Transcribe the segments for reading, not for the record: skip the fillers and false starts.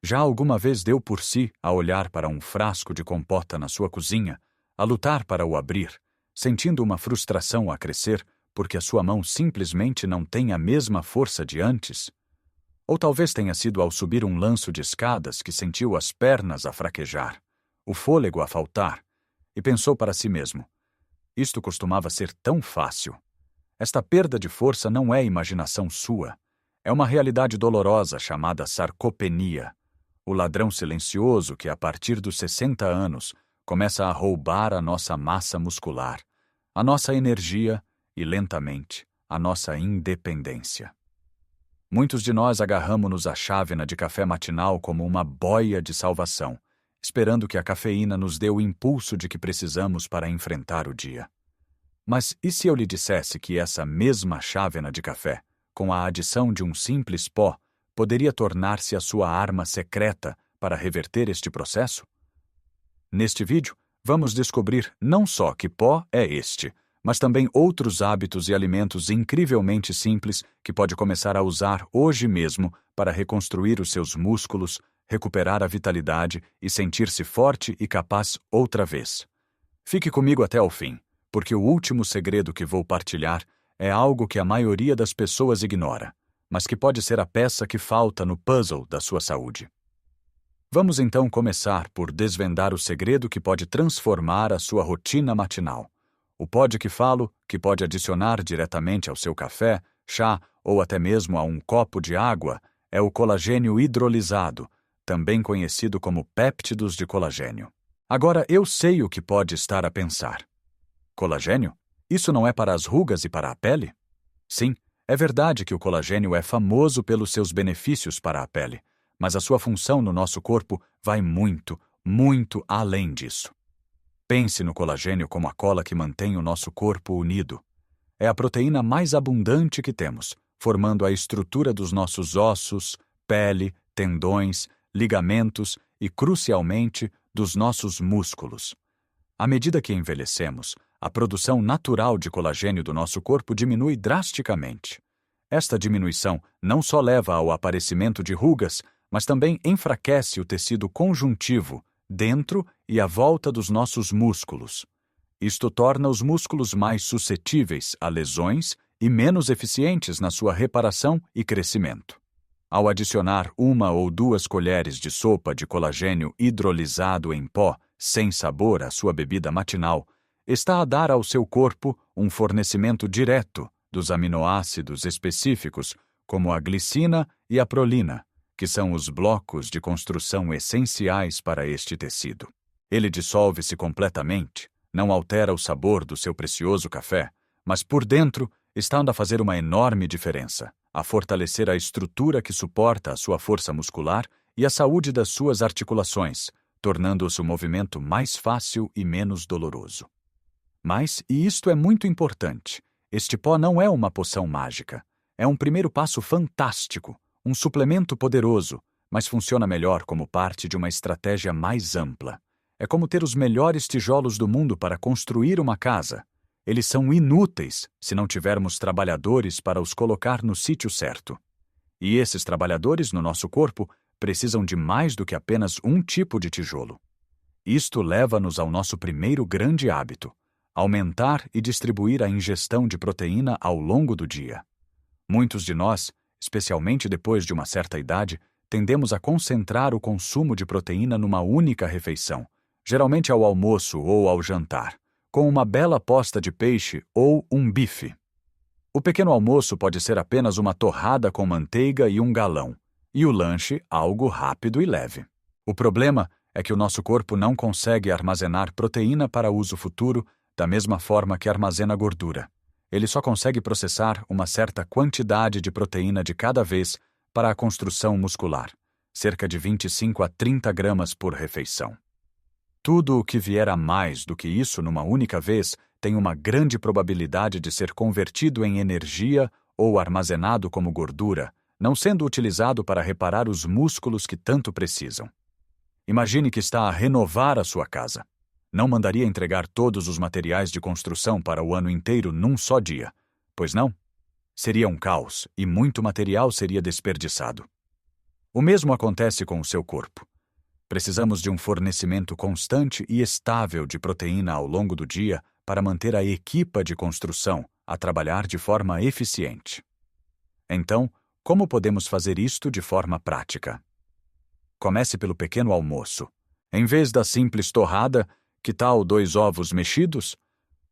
Já alguma vez deu por si a olhar para um frasco de compota na sua cozinha, a lutar para o abrir, sentindo uma frustração a crescer porque a sua mão simplesmente não tem a mesma força de antes? Ou talvez tenha sido ao subir um lanço de escadas que sentiu as pernas a fraquejar, o fôlego a faltar, e pensou para si mesmo: isto costumava ser tão fácil. Esta perda de força não é imaginação sua. É uma realidade dolorosa chamada sarcopenia, o ladrão silencioso que, a partir dos 60 anos, começa a roubar a nossa massa muscular, a nossa energia e, lentamente, a nossa independência. Muitos de nós agarramo-nos à chávena de café matinal como uma boia de salvação, esperando que a cafeína nos dê o impulso de que precisamos para enfrentar o dia. Mas e se eu lhe dissesse que essa mesma chávena de café, com a adição de um simples pó, poderia tornar-se a sua arma secreta para reverter este processo? Neste vídeo, vamos descobrir não só que pó é este, mas também outros hábitos e alimentos incrivelmente simples que pode começar a usar hoje mesmo para reconstruir os seus músculos, recuperar a vitalidade e sentir-se forte e capaz outra vez. Fique comigo até o fim, porque o último segredo que vou partilhar é algo que a maioria das pessoas ignora, mas que pode ser a peça que falta no puzzle da sua saúde. Vamos então começar por desvendar o segredo que pode transformar a sua rotina matinal. O pó de que falo, que pode adicionar diretamente ao seu café, chá ou até mesmo a um copo de água, é o colagênio hidrolisado, também conhecido como péptidos de colagênio. Agora eu sei o que pode estar a pensar. Colagênio? Isso não é para as rugas e para a pele? Sim, é verdade que o colagênio é famoso pelos seus benefícios para a pele, mas a sua função no nosso corpo vai muito, muito além disso. Pense no colagênio como a cola que mantém o nosso corpo unido. É a proteína mais abundante que temos, formando a estrutura dos nossos ossos, pele, tendões, ligamentos e, crucialmente, dos nossos músculos. À medida que envelhecemos, a produção natural de colagênio do nosso corpo diminui drasticamente. Esta diminuição não só leva ao aparecimento de rugas, mas também enfraquece o tecido conjuntivo dentro e à volta dos nossos músculos. Isto torna os músculos mais suscetíveis a lesões e menos eficientes na sua reparação e crescimento. Ao adicionar 1 ou 2 colheres de sopa de colagênio hidrolisado em pó, sem sabor à sua bebida matinal, está a dar ao seu corpo um fornecimento direto dos aminoácidos específicos, como a glicina e a prolina, que são os blocos de construção essenciais para este tecido. Ele dissolve-se completamente, não altera o sabor do seu precioso café, mas por dentro está a fazer uma enorme diferença, a fortalecer a estrutura que suporta a sua força muscular e a saúde das suas articulações, tornando o seu movimento mais fácil e menos doloroso. Mas, e isto é muito importante, este pó não é uma poção mágica. É um primeiro passo fantástico, um suplemento poderoso, mas funciona melhor como parte de uma estratégia mais ampla. É como ter os melhores tijolos do mundo para construir uma casa. Eles são inúteis se não tivermos trabalhadores para os colocar no sítio certo. E esses trabalhadores no nosso corpo precisam de mais do que apenas um tipo de tijolo. Isto leva-nos ao nosso primeiro grande hábito: aumentar e distribuir a ingestão de proteína ao longo do dia. Muitos de nós, especialmente depois de uma certa idade, tendemos a concentrar o consumo de proteína numa única refeição, geralmente ao almoço ou ao jantar, com uma bela posta de peixe ou um bife. O pequeno almoço pode ser apenas uma torrada com manteiga e um galão, e o lanche algo rápido e leve. O problema é que o nosso corpo não consegue armazenar proteína para uso futuro da mesma forma que armazena gordura. Ele só consegue processar uma certa quantidade de proteína de cada vez para a construção muscular, cerca de 25 a 30 gramas por refeição. Tudo o que vier a mais do que isso numa única vez tem uma grande probabilidade de ser convertido em energia ou armazenado como gordura, não sendo utilizado para reparar os músculos que tanto precisam. Imagine que está a renovar a sua casa. Não mandaria entregar todos os materiais de construção para o ano inteiro num só dia, pois não? Seria um caos e muito material seria desperdiçado. O mesmo acontece com o seu corpo. Precisamos de um fornecimento constante e estável de proteína ao longo do dia para manter a equipa de construção a trabalhar de forma eficiente. Então, como podemos fazer isto de forma prática? Comece pelo pequeno almoço. Em vez da simples torrada, que tal 2 ovos mexidos?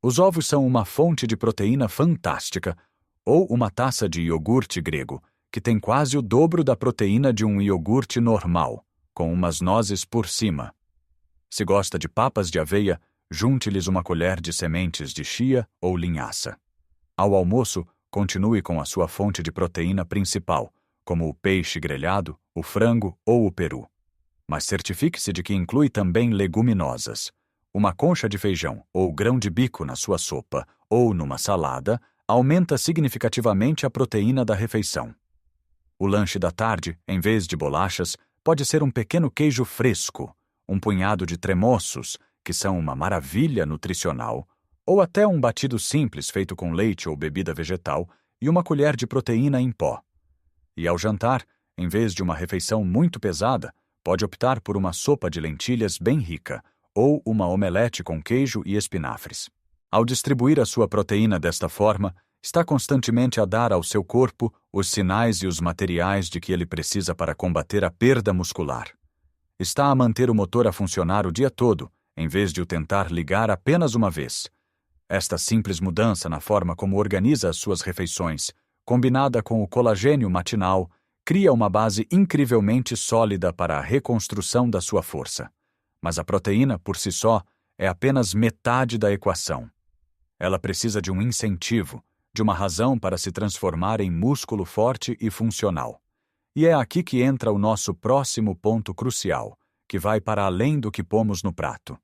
Os ovos são uma fonte de proteína fantástica, ou uma taça de iogurte grego, que tem quase o dobro da proteína de um iogurte normal, com umas nozes por cima. Se gosta de papas de aveia, junte-lhes uma colher de sementes de chia ou linhaça. Ao almoço, continue com a sua fonte de proteína principal, como o peixe grelhado, o frango ou o peru. Mas certifique-se de que inclui também leguminosas. Uma concha de feijão ou grão de bico na sua sopa ou numa salada aumenta significativamente a proteína da refeição. O lanche da tarde, em vez de bolachas, pode ser um pequeno queijo fresco, um punhado de tremoços, que são uma maravilha nutricional, ou até um batido simples feito com leite ou bebida vegetal e uma colher de proteína em pó. E ao jantar, em vez de uma refeição muito pesada, pode optar por uma sopa de lentilhas bem rica ou uma omelete com queijo e espinafres. Ao distribuir a sua proteína desta forma, está constantemente a dar ao seu corpo os sinais e os materiais de que ele precisa para combater a perda muscular. Está a manter o motor a funcionar o dia todo, em vez de o tentar ligar apenas uma vez. Esta simples mudança na forma como organiza as suas refeições, combinada com o colagênio matinal, cria uma base incrivelmente sólida para a reconstrução da sua força. Mas a proteína, por si só, é apenas metade da equação. Ela precisa de um incentivo, de uma razão para se transformar em músculo forte e funcional. E é aqui que entra o nosso próximo ponto crucial, que vai para além do que pomos no prato.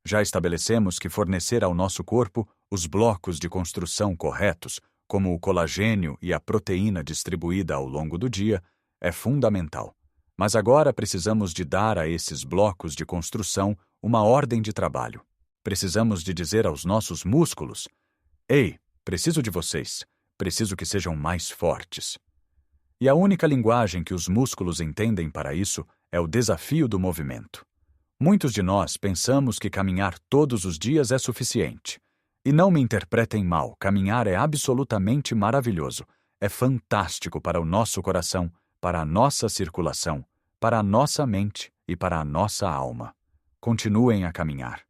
Já estabelecemos que fornecer ao nosso corpo os blocos de construção corretos, como o colagênio e a proteína distribuída ao longo do dia, é fundamental. Mas agora precisamos de dar a esses blocos de construção uma ordem de trabalho. Precisamos de dizer aos nossos músculos: "Ei, preciso de vocês. Preciso que sejam mais fortes." E a única linguagem que os músculos entendem para isso é o desafio do movimento. Muitos de nós pensamos que caminhar todos os dias é suficiente. E não me interpretem mal, caminhar é absolutamente maravilhoso. É fantástico para o nosso coração, para a nossa circulação, para a nossa mente e para a nossa alma. Continuem a caminhar.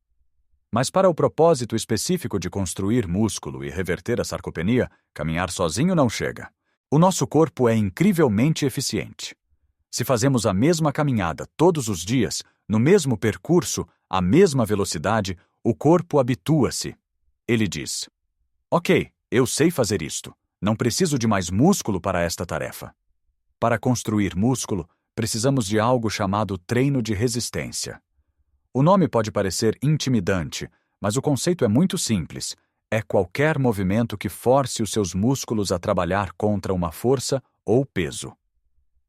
Mas para o propósito específico de construir músculo e reverter a sarcopenia, caminhar sozinho não chega. O nosso corpo é incrivelmente eficiente. Se fazemos a mesma caminhada todos os dias, no mesmo percurso, à mesma velocidade, o corpo habitua-se. Ele diz: "Ok, eu sei fazer isto. Não preciso de mais músculo para esta tarefa." Para construir músculo, precisamos de algo chamado treino de resistência. O nome pode parecer intimidante, mas o conceito é muito simples. É qualquer movimento que force os seus músculos a trabalhar contra uma força ou peso.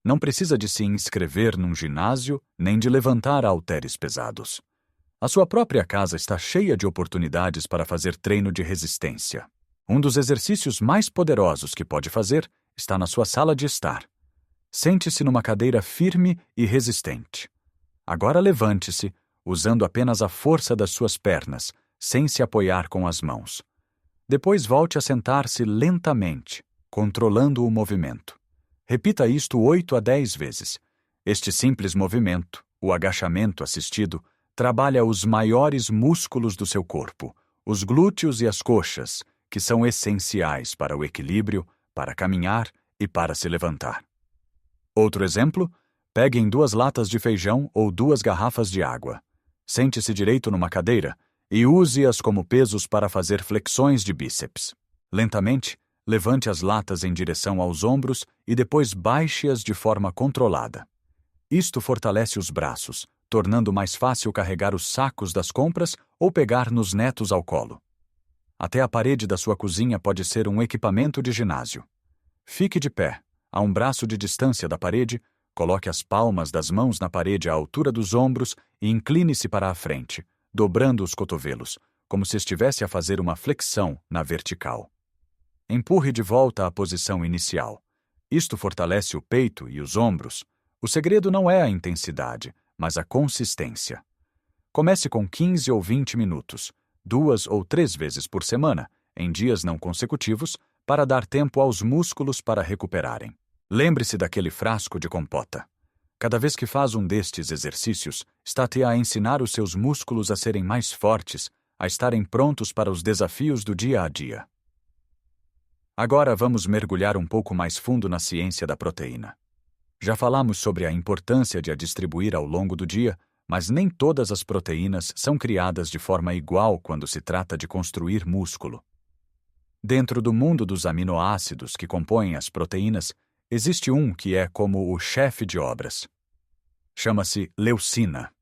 Não precisa de se inscrever num ginásio, nem de levantar halteres pesados. A sua própria casa está cheia de oportunidades para fazer treino de resistência. Um dos exercícios mais poderosos que pode fazer está na sua sala de estar. Sente-se numa cadeira firme e resistente. Agora levante-se, usando apenas a força das suas pernas, sem se apoiar com as mãos. Depois volte a sentar-se lentamente, controlando o movimento. Repita isto 8 a 10 vezes. Este simples movimento, o agachamento assistido, trabalha os maiores músculos do seu corpo, os glúteos e as coxas, que são essenciais para o equilíbrio, para caminhar e para se levantar. Outro exemplo: peguem 2 latas de feijão ou 2 garrafas de água. Sente-se direito numa cadeira e use-as como pesos para fazer flexões de bíceps. Lentamente, levante as latas em direção aos ombros e depois baixe-as de forma controlada. Isto fortalece os braços, tornando mais fácil carregar os sacos das compras ou pegar nos netos ao colo. Até a parede da sua cozinha pode ser um equipamento de ginásio. Fique de pé, a um braço de distância da parede, coloque as palmas das mãos na parede à altura dos ombros e incline-se para a frente, dobrando os cotovelos, como se estivesse a fazer uma flexão na vertical. Empurre de volta à posição inicial. Isto fortalece o peito e os ombros. O segredo não é a intensidade, mas a consistência. Comece com 15 ou 20 minutos, 2 ou 3 vezes por semana, em dias não consecutivos, para dar tempo aos músculos para recuperarem. Lembre-se daquele frasco de compota. Cada vez que faz um destes exercícios, está-te a ensinar os seus músculos a serem mais fortes, a estarem prontos para os desafios do dia a dia. Agora vamos mergulhar um pouco mais fundo na ciência da proteína. Já falamos sobre a importância de a distribuir ao longo do dia, mas nem todas as proteínas são criadas de forma igual quando se trata de construir músculo. Dentro do mundo dos aminoácidos que compõem as proteínas, existe um que é como o chefe de obras. Chama-se leucina.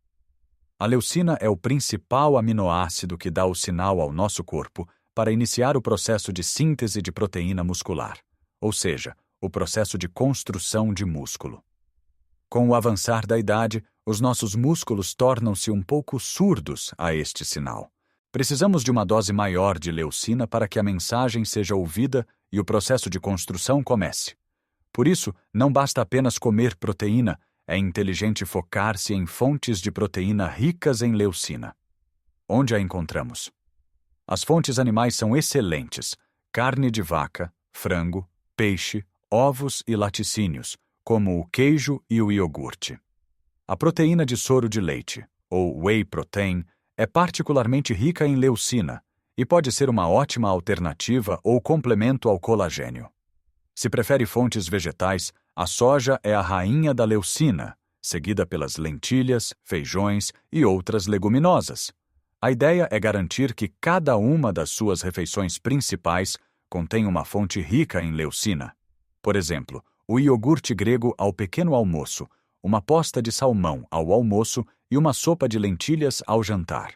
A leucina é o principal aminoácido que dá o sinal ao nosso corpo para iniciar o processo de síntese de proteína muscular, ou seja, o processo de construção de músculo. Com o avançar da idade, os nossos músculos tornam-se um pouco surdos a este sinal. Precisamos de uma dose maior de leucina para que a mensagem seja ouvida e o processo de construção comece. Por isso, não basta apenas comer proteína, é inteligente focar-se em fontes de proteína ricas em leucina. Onde a encontramos? As fontes animais são excelentes: carne de vaca, frango, peixe, ovos e laticínios, como o queijo e o iogurte. A proteína de soro de leite, ou whey protein, é particularmente rica em leucina e pode ser uma ótima alternativa ou complemento ao colagênio. Se prefere fontes vegetais, a soja é a rainha da leucina, seguida pelas lentilhas, feijões e outras leguminosas. A ideia é garantir que cada uma das suas refeições principais contém uma fonte rica em leucina. Por exemplo, o iogurte grego ao pequeno almoço, uma posta de salmão ao almoço e uma sopa de lentilhas ao jantar.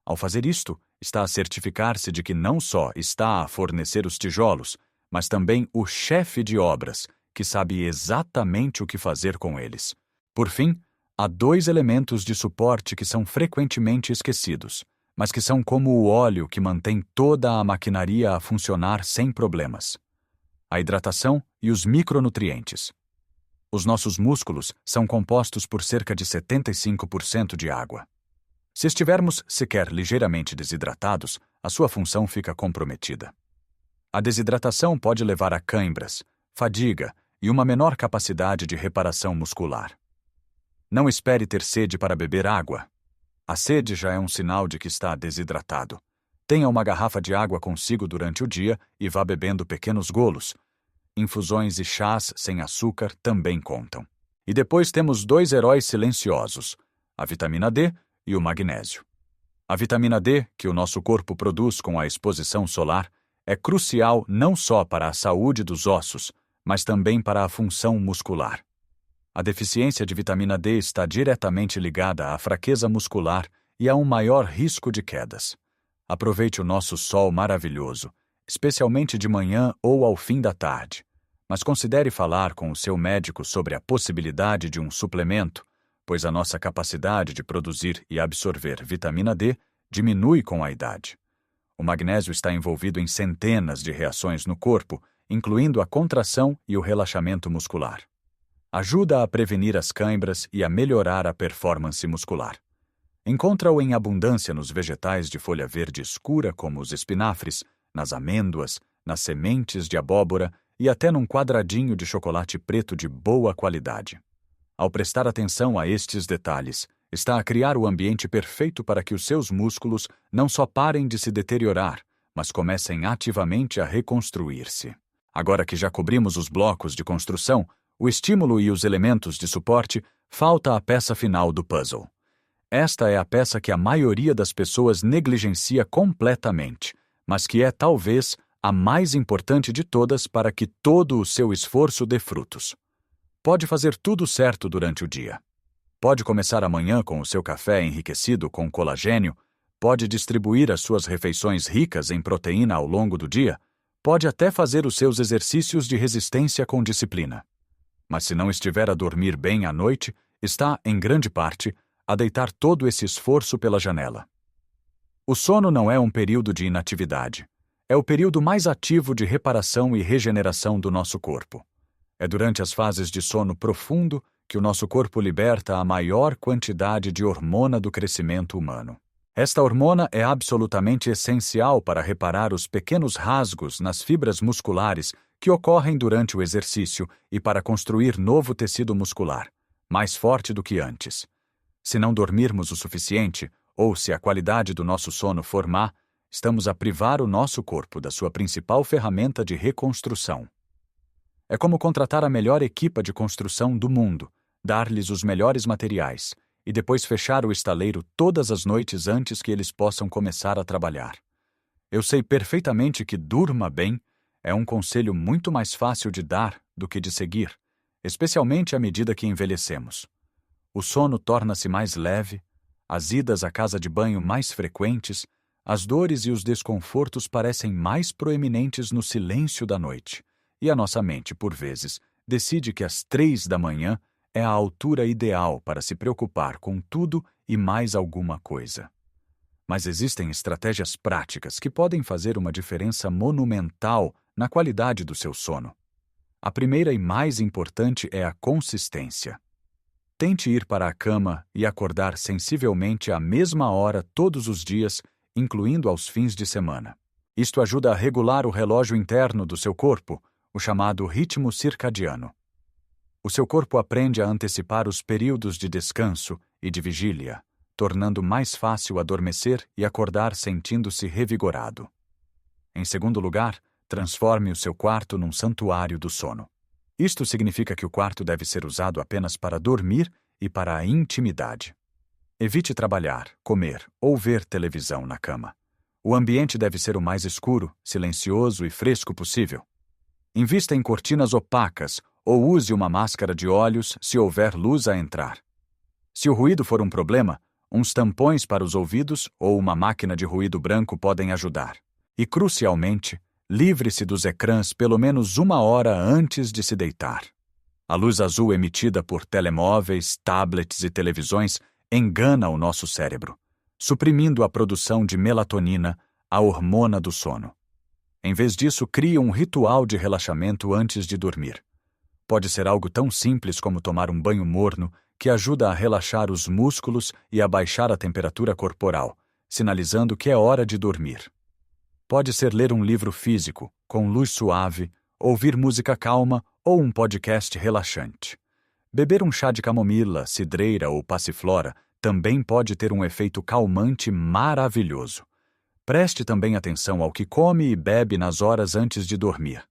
Ao fazer isto, está a certificar-se de que não só está a fornecer os tijolos, mas também o chefe de obras, que sabe exatamente o que fazer com eles. Por fim, há 2 elementos de suporte que são frequentemente esquecidos, mas que são como o óleo que mantém toda a maquinaria a funcionar sem problemas: a hidratação e os micronutrientes. Os nossos músculos são compostos por cerca de 75% de água. Se estivermos sequer ligeiramente desidratados, a sua função fica comprometida. A desidratação pode levar a cãibras, fadiga e uma menor capacidade de reparação muscular. Não espere ter sede para beber água. A sede já é um sinal de que está desidratado. Tenha uma garrafa de água consigo durante o dia e vá bebendo pequenos golos. Infusões e chás sem açúcar também contam. E depois temos 2 heróis silenciosos: a vitamina D e o magnésio. A vitamina D, que o nosso corpo produz com a exposição solar, é crucial não só para a saúde dos ossos, mas também para a função muscular. A deficiência de vitamina D está diretamente ligada à fraqueza muscular e a um maior risco de quedas. Aproveite o nosso sol maravilhoso, especialmente de manhã ou ao fim da tarde, mas considere falar com o seu médico sobre a possibilidade de um suplemento, pois a nossa capacidade de produzir e absorver vitamina D diminui com a idade. O magnésio está envolvido em centenas de reações no corpo, incluindo a contração e o relaxamento muscular. Ajuda a prevenir as cãibras e a melhorar a performance muscular. Encontra-o em abundância nos vegetais de folha verde escura, como os espinafres, nas amêndoas, nas sementes de abóbora e até num quadradinho de chocolate preto de boa qualidade. Ao prestar atenção a estes detalhes, está a criar o ambiente perfeito para que os seus músculos não só parem de se deteriorar, mas comecem ativamente a reconstruir-se. Agora que já cobrimos os blocos de construção, o estímulo e os elementos de suporte, falta a peça final do puzzle. Esta é a peça que a maioria das pessoas negligencia completamente, mas que é talvez a mais importante de todas para que todo o seu esforço dê frutos. Pode fazer tudo certo durante o dia. Pode começar amanhã com o seu café enriquecido com colagênio, pode distribuir as suas refeições ricas em proteína ao longo do dia, pode até fazer os seus exercícios de resistência com disciplina. Mas se não estiver a dormir bem à noite, está, em grande parte, a deitar todo esse esforço pela janela. O sono não é um período de inatividade. É o período mais ativo de reparação e regeneração do nosso corpo. É durante as fases de sono profundo que o nosso corpo liberta a maior quantidade de hormona do crescimento humano. Esta hormona é absolutamente essencial para reparar os pequenos rasgos nas fibras musculares que ocorrem durante o exercício e para construir novo tecido muscular, mais forte do que antes. Se não dormirmos o suficiente, ou se a qualidade do nosso sono for má, estamos a privar o nosso corpo da sua principal ferramenta de reconstrução. É como contratar a melhor equipa de construção do mundo, dar-lhes os melhores materiais e depois fechar o estaleiro todas as noites antes que eles possam começar a trabalhar. Eu sei perfeitamente que durma bem é um conselho muito mais fácil de dar do que de seguir, especialmente à medida que envelhecemos. O sono torna-se mais leve, as idas à casa de banho mais frequentes, as dores e os desconfortos parecem mais proeminentes no silêncio da noite, e a nossa mente, por vezes, decide que às 3 da manhã é a altura ideal para se preocupar com tudo e mais alguma coisa. Mas existem estratégias práticas que podem fazer uma diferença monumental na qualidade do seu sono. A primeira e mais importante é a consistência. Tente ir para a cama e acordar sensivelmente à mesma hora todos os dias, incluindo aos fins de semana. Isto ajuda a regular o relógio interno do seu corpo, o chamado ritmo circadiano. O seu corpo aprende a antecipar os períodos de descanso e de vigília, tornando mais fácil adormecer e acordar sentindo-se revigorado. Em segundo lugar, transforme o seu quarto num santuário do sono. Isto significa que o quarto deve ser usado apenas para dormir e para a intimidade. Evite trabalhar, comer ou ver televisão na cama. O ambiente deve ser o mais escuro, silencioso e fresco possível. Invista em cortinas opacas ou use uma máscara de olhos se houver luz a entrar. Se o ruído for um problema, uns tampões para os ouvidos ou uma máquina de ruído branco podem ajudar. E, crucialmente, livre-se dos ecrãs pelo menos 1 hora antes de se deitar. A luz azul emitida por telemóveis, tablets e televisões engana o nosso cérebro, suprimindo a produção de melatonina, a hormona do sono. Em vez disso, crie um ritual de relaxamento antes de dormir. Pode ser algo tão simples como tomar um banho morno, que ajuda a relaxar os músculos e a baixar a temperatura corporal, sinalizando que é hora de dormir. Pode ser ler um livro físico, com luz suave, ouvir música calma ou um podcast relaxante. Beber um chá de camomila, cidreira ou passiflora também pode ter um efeito calmante maravilhoso. Preste também atenção ao que come e bebe nas horas antes de dormir.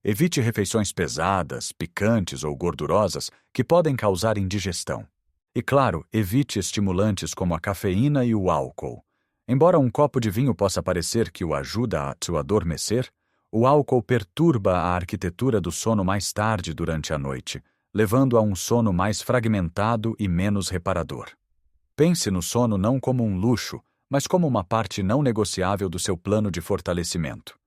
Evite refeições pesadas, picantes ou gordurosas que podem causar indigestão. E, claro, evite estimulantes como a cafeína e o álcool. Embora um copo de vinho possa parecer que o ajuda a te adormecer, o álcool perturba a arquitetura do sono mais tarde durante a noite, levando a um sono mais fragmentado e menos reparador. Pense no sono não como um luxo, mas como uma parte não negociável do seu plano de fortalecimento.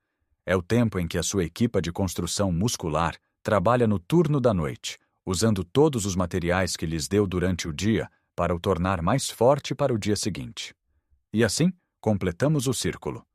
É o tempo em que a sua equipa de construção muscular trabalha no turno da noite, usando todos os materiais que lhes deu durante o dia para o tornar mais forte para o dia seguinte. E assim, completamos o círculo.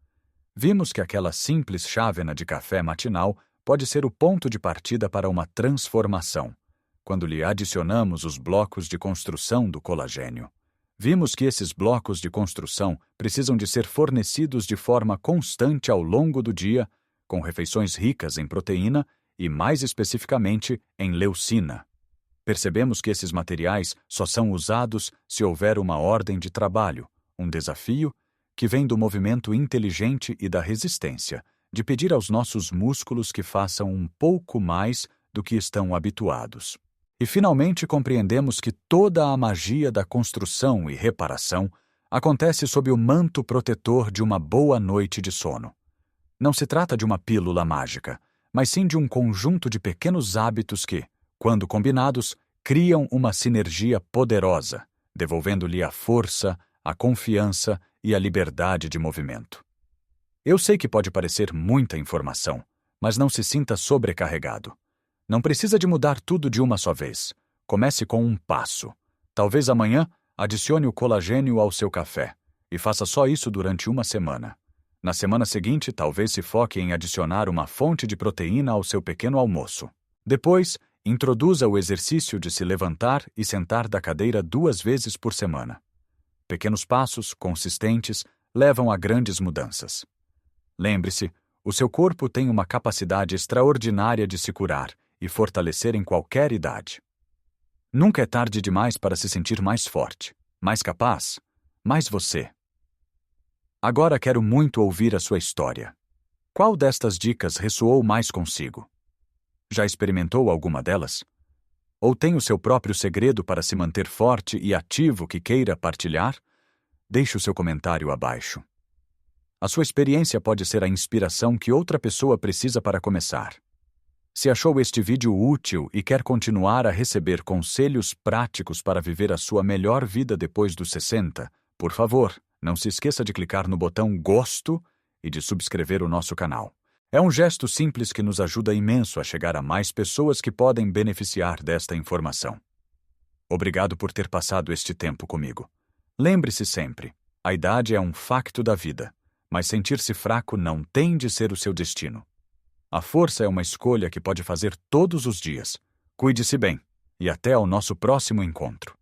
Vimos que aquela simples chávena de café matinal pode ser o ponto de partida para uma transformação, quando lhe adicionamos os blocos de construção do colagênio. Vimos que esses blocos de construção precisam de ser fornecidos de forma constante ao longo do dia, com refeições ricas em proteína e, mais especificamente, em leucina. Percebemos que esses materiais só são usados se houver uma ordem de trabalho, um desafio, que vem do movimento inteligente e da resistência, de pedir aos nossos músculos que façam um pouco mais do que estão habituados. E, finalmente, compreendemos que toda a magia da construção e reparação acontece sob o manto protetor de uma boa noite de sono. Não se trata de uma pílula mágica, mas sim de um conjunto de pequenos hábitos que, quando combinados, criam uma sinergia poderosa, devolvendo-lhe a força, a confiança e a liberdade de movimento. Eu sei que pode parecer muita informação, mas não se sinta sobrecarregado. Não precisa de mudar tudo de uma só vez. Comece com um passo. Talvez amanhã adicione o colagênio ao seu café e faça só isso durante 1 semana. Na semana seguinte, talvez se foque em adicionar uma fonte de proteína ao seu pequeno almoço. Depois, Introduza o exercício de se levantar e sentar da cadeira 2 vezes por semana. Pequenos passos, consistentes, levam a grandes mudanças. Lembre-se, o seu corpo tem uma capacidade extraordinária de se curar e fortalecer em qualquer idade. Nunca é tarde demais para se sentir mais forte, mais capaz, mais você. Agora quero muito ouvir a sua história. Qual destas dicas ressoou mais consigo? Já experimentou alguma delas? Ou tem o seu próprio segredo para se manter forte e ativo que queira partilhar? Deixe o seu comentário abaixo. A sua experiência pode ser a inspiração que outra pessoa precisa para começar. Se achou este vídeo útil e quer continuar a receber conselhos práticos para viver a sua melhor vida depois dos 60, por favor, não se esqueça de clicar no botão Gosto e de subscrever o nosso canal. É um gesto simples que nos ajuda imenso a chegar a mais pessoas que podem beneficiar desta informação. Obrigado por ter passado este tempo comigo. Lembre-se sempre, a idade é um facto da vida, mas sentir-se fraco não tem de ser o seu destino. A força é uma escolha que pode fazer todos os dias. Cuide-se bem e até ao nosso próximo encontro.